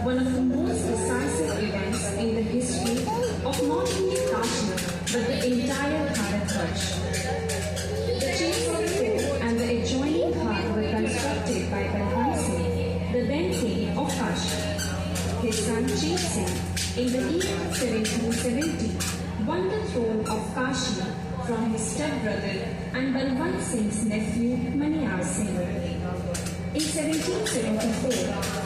one of the most decisive events in the history of not only Kashi but the entire Bharatvarsh. The Chitwan fort and the adjoining ghat were constructed by Balwant Singh, the then king of Kashi. His son Chet Singh, in the year 1770, won the throne of Kashi from his stepbrother and Balwant Singh's nephew Maniyar Singh. In 1774,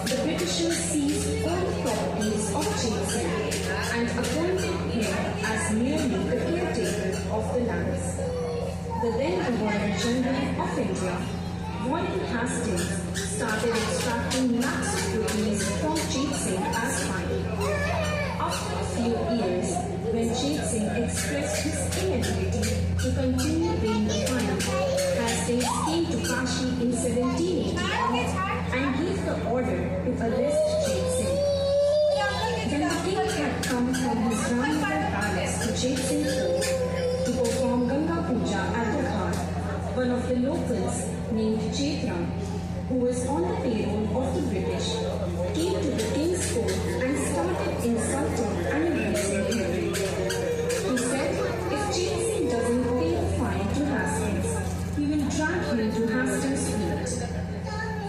the Britishers seized all properties of Chet Singh and appointed him as merely the caretaker of the lands. The then Governor General of India, Warren Hastings, started extracting lakhs of rupees from Chet Singh as fine. After a few years, when Chet Singh expressed his inability to continue paying the fine, Hastings came to Kashi in 1781 and gave the order to arrest Chet Singh. When the king had come from his Ramnagar palace to Chet Singh fort to perform Ganga Puja at the ghat, one of the locals named Chetram, who was on the payroll of the British, came to the king's court and started insulting and abusing him. He said if Chet Singh doesn't pay the fine to Hastings, he will drag him to Hastings' feet.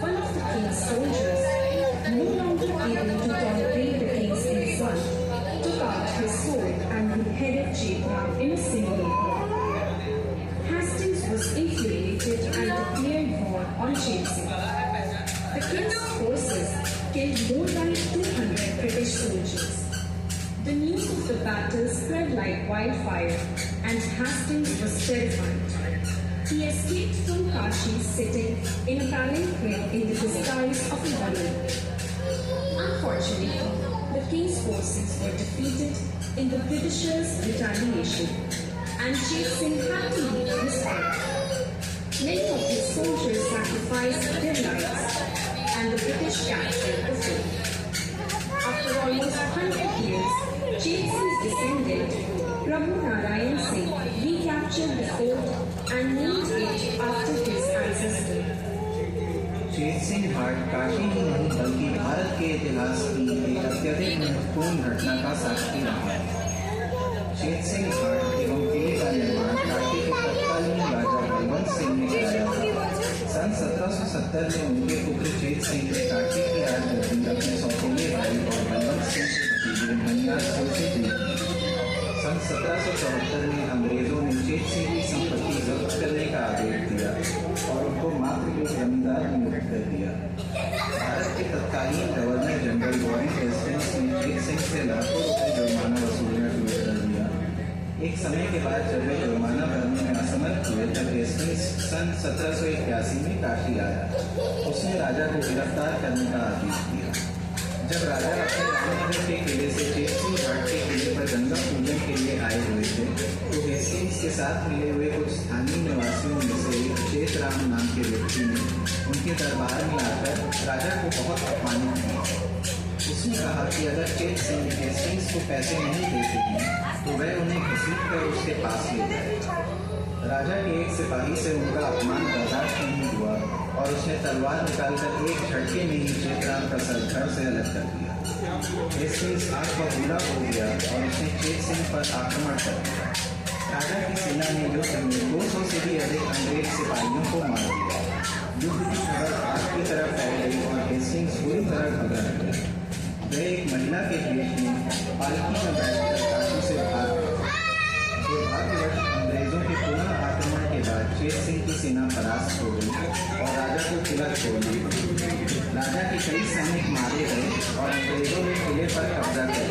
One of the king's soldiers, no longer able to tolerate the king's insult, took out his sword and beheaded Chetram in a single blow. Hastings was infuriated and declared war on Chet Singh. The king's forces killed more than 200 British soldiers. The news of the battle spread like wildfire and Hastings was terrified. He escaped from Kashi sitting in a palanquin in the disguise of a woman. Unfortunately, the king's forces were defeated in the Britishers' retaliation and Chet Singh had to leave his fort. Many of his soldiers sacrificed their lives and the British captured the fort. After almost 100 years, Chet Singh's descendant, Prabhu Narayan Singh, recaptured the fort and named it after his ancestor. चेत सिंह घाट काशी ही नहीं बल्कि भारत के इतिहास की एक अत्यधिक महत्वपूर्ण घटना का साक्षी रहा है। चेत सिंह घाट एवं किले का निर्माण काशी के तत्कालीन राजा बलवंत सिंह ने कराया था। सन 1770 में उनके पुत्र चेत सिंह ने काशी की राजगद्दी अपने सौतेले भाई और बलवंत सिंह के भतीजे मनियार सिंह से दी। सन 1774 में अंग्रेजों ने चेत सिंह की संपत्ति जब्त करने का आदेश दिया और उनको मात्र के जमींदार नियुक्त कर दिया। भारत के तत्कालीन गवर्नर जनरल वॉरेन हेस्टिंग्स ने चेत सिंह से लाखों रुपए जुर्माना वसूलना शुरू कर दिया। एक समय के बाद जब वे जुर्माना भरने में असमर्थ हुए तब हेस्टिंग्स सन 1781 में काशी आया। उसने राजा को गिरफ्तार करने का आदेश दिया। जब राजा अपने रामनगर के किले से चेत सिंह घाट के किले पर गंगा पूजन के लिए आए हुए थे तो हेस्टिंग्स के साथ मिले हुए कुछ स्थानीय निवासियों में से एक चेतराम नाम के व्यक्ति ने उनके दरबार में आकर राजा को बहुत अपमानित किया। उसने कहा कि अगर चेत सिंह हेस्टिंग्स को पैसे नहीं देते हैं तो वह उन्हें घसीट कर उसके पास ले जाएगा। राजा के एक सिपाही से उनका अपमान बर्दाश्त नहीं हुआ और उसने तलवार निकालकर एक झटके में ही चेतराम का सर धड़ से अलग कर दिया। हेस्टिंग्स आग बबूला हो गया और उसने चेत सिंह पर आक्रमण कर दिया। राजा की सेना ने युद्ध में 200 से भी अधिक अंग्रेज सिपाहियों को मार दिया। युद्ध की खबर आग की तरफ फैल गई और हेस्टिंग्स पूरी तरह घबरा गया। वह एक महिला के भेष में पालकी में बैठकर काशी से भाग गए। दुर्भाग्यवश अंग्रेजों के पुनः आक्रमण के बाद चेत सिंह की सेना परास्त हो गई और राजा को किला छोड़ दिया। राजा के कई सैनिक मारे गए और अंग्रेजों ने किले पर कब्जा कर